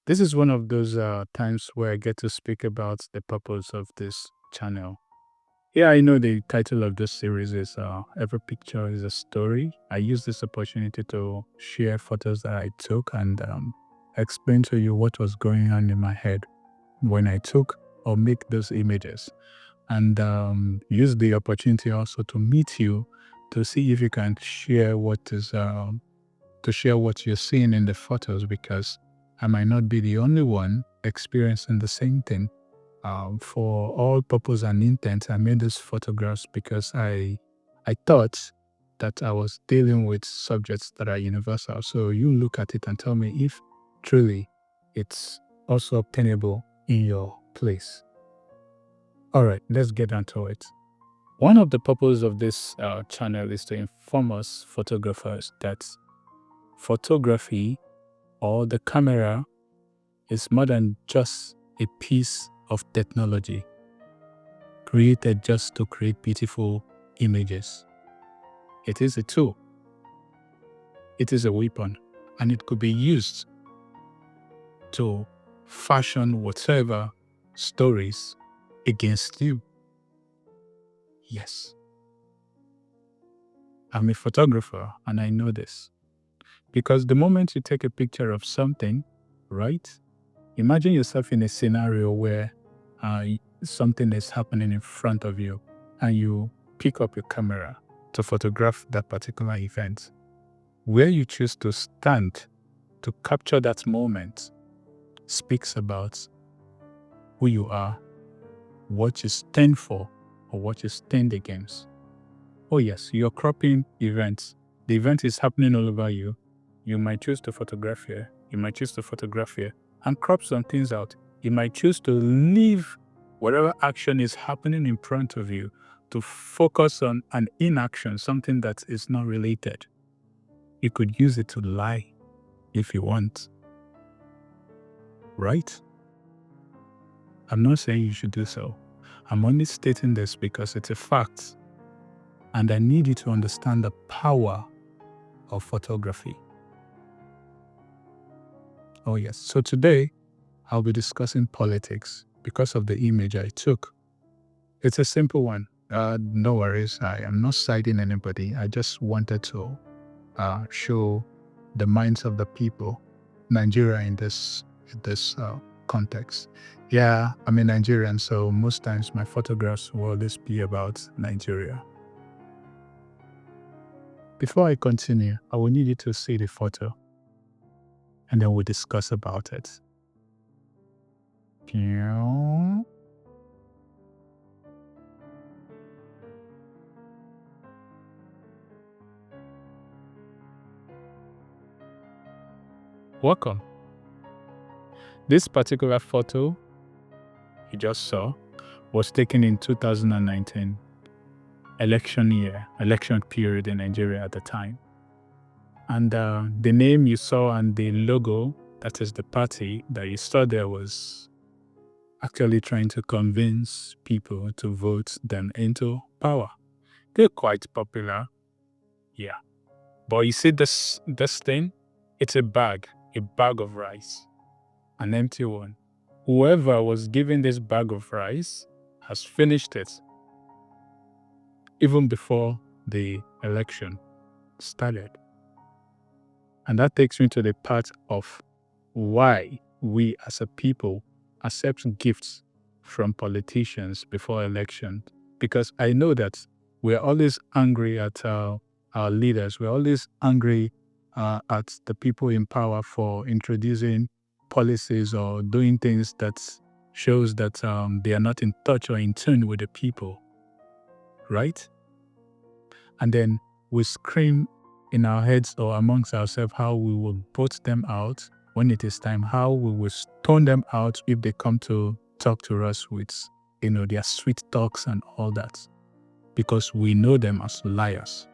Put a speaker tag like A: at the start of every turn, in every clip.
A: This is one of those times where I get to speak about the purpose of this channel. Yeah, I know the title of this series is Every Picture is a Story. I use this opportunity to share photos that I took and explain to you what was going on in my head when I took or make those images. And use the opportunity also to meet you to see if you can share to share what you're seeing in the photos, because I might not be the only one experiencing the same thing. For all purpose and intent, I made these photographs because I thought that I was dealing with subjects that are universal. So you look at it and tell me if truly it's also obtainable in your place. All right, let's get down to it. One of the purposes of this channel is to inform us photographers that photography or the camera is more than just a piece of technology created just to create beautiful images. It is a tool, it is a weapon, and it could be used to fashion whatever stories against you. Yes, I'm a photographer and I know this. Because the moment you take a picture of something, right? Imagine yourself in a scenario where something is happening in front of you and you pick up your camera to photograph that particular event. Where you choose to stand to capture that moment speaks about who you are, what you stand for, or what you stand against. Oh yes, you're cropping events. The event is happening all over you. You might choose to photograph here. You might choose to photograph here and crop some things out. You might choose to leave whatever action is happening in front of you to focus on an inaction, something that is not related. You could use it to lie if you want. Right? I'm not saying you should do so. I'm only stating this because it's a fact. And I need you to understand the power of photography. Oh yes. So today, I'll be discussing politics because of the image I took. It's a simple one. No worries. I am not citing anybody. I just wanted to show the minds of the people, Nigeria in this context. Yeah, I'm a Nigerian, so most times my photographs will always be about Nigeria. Before I continue, I will need you to see the photo, and then we'll discuss about it. Welcome. This particular photo you just saw was taken in 2019, election period in Nigeria at the time. And the name you saw and the logo, that is the party that you saw there, was actually trying to convince people to vote them into power. They're quite popular, yeah. But you see this thing? It's a bag of rice, an empty one. Whoever was given this bag of rice has finished it even before the election started. And that takes me to the part of why we as a people accept gifts from politicians before election. Because I know that we're always angry at our leaders. We're always angry at the people in power for introducing policies or doing things that shows that they are not in touch or in tune with the people, right? And then we scream in our heads or amongst ourselves how we will vote them out when it is time, how we will stone them out if they come to talk to us with, their sweet talks and all that. Because we know them as liars.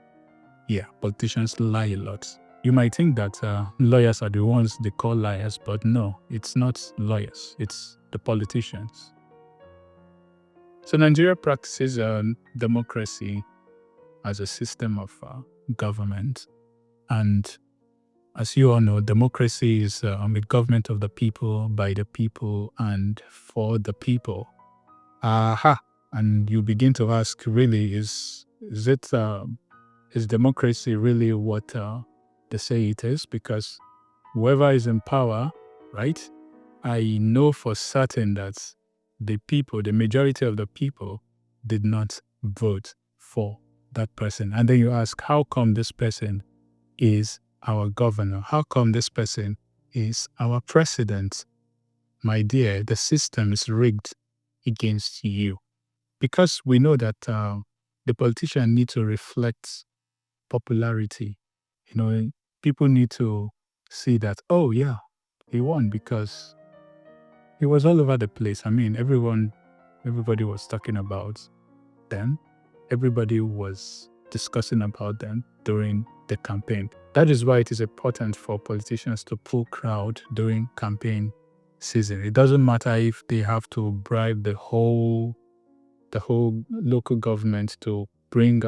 A: Yeah, politicians lie a lot. You might think that lawyers are the ones they call liars, but no, it's not lawyers, it's the politicians. So Nigeria practices democracy as a system of government, and As you all know, democracy is a government of the people, by the people, and for the people. Aha! And you begin to ask, really, is democracy really what they say it is? Because whoever is in power, right? I know for certain that the people, the majority of the people, did not vote for that person. And then you ask, how come this person is our governor? How come this person is our president? My dear, the system is rigged against you. Because we know that the politician need to reflect popularity. You know, people need to see that, oh yeah, he won because he was all over the place. I mean, everybody was talking about them. Everybody was discussing about them during the campaign. That is why it is important for politicians to pull crowd during campaign season. It doesn't matter if they have to bribe the whole local government to bring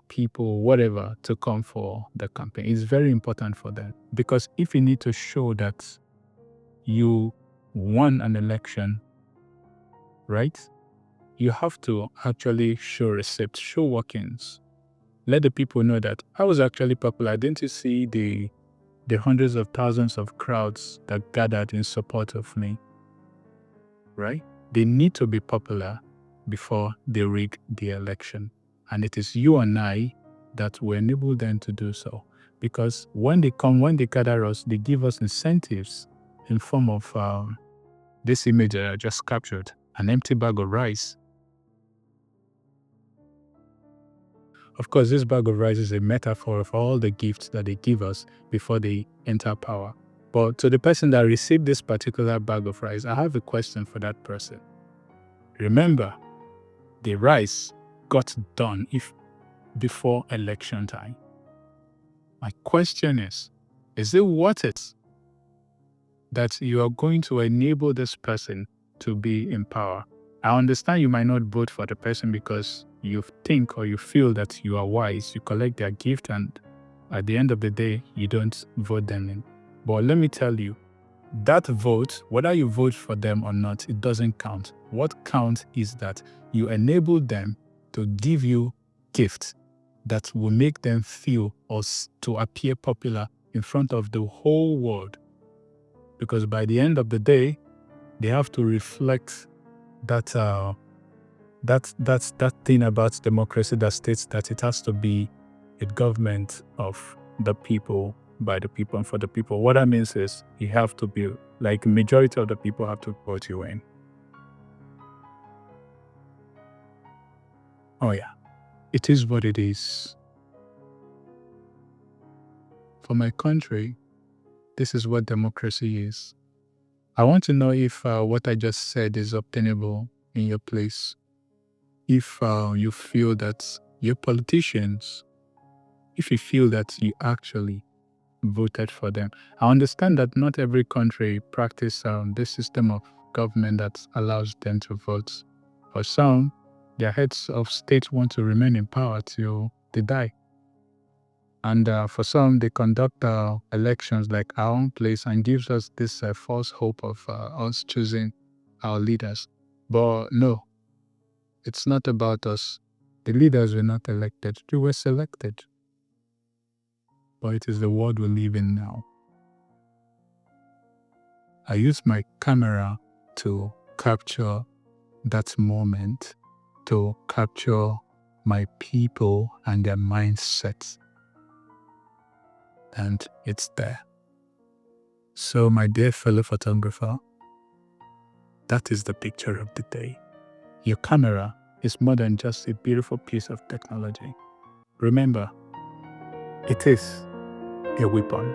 A: people, whatever, to come for the campaign. It's very important for them. Because if you need to show that you won an election, right? You have to actually show receipts, show workings. Let the people know that I was actually popular. Didn't you see the hundreds of thousands of crowds that gathered in support of me? Right? They need to be popular before they rig the election. And it is you and I that will enable them to do so. Because when they gather us, they give us incentives in form of this image that I just captured, an empty bag of rice. Of course, this bag of rice is a metaphor for all the gifts that they give us before they enter power. But to the person that received this particular bag of rice, I have a question for that person. Remember, the rice got done before election time. My question is it worth it that you are going to enable this person to be in power? I understand you might not vote for the person because you think or you feel that you are wise. You collect their gift and at the end of the day, you don't vote them in. But let me tell you, that vote, whether you vote for them or not, it doesn't count. What counts is that you enable them to give you gifts that will make them feel or to appear popular in front of the whole world. Because by the end of the day, they have to reflect that thing about democracy that states that it has to be a government of the people, by the people, and for the people. What that means is you have to be like majority of the people have to vote you in. Oh yeah, it is what it is. For my country, this is what democracy is. I want to know if what I just said is obtainable in your place. If you feel that your politicians, if you feel that you actually voted for them. I understand that not every country practice this system of government that allows them to vote. For some, their heads of state want to remain in power till they die. And for some, they conduct elections like our own place and gives us this false hope of us choosing our leaders. But no, it's not about us. The leaders were not elected. They were selected. But it is the world we live in now. I use my camera to capture that moment, to capture my people and their mindsets. And it's there. So, my dear fellow photographer, that is the picture of the day. Your camera is more than just a beautiful piece of technology. Remember, it is a weapon.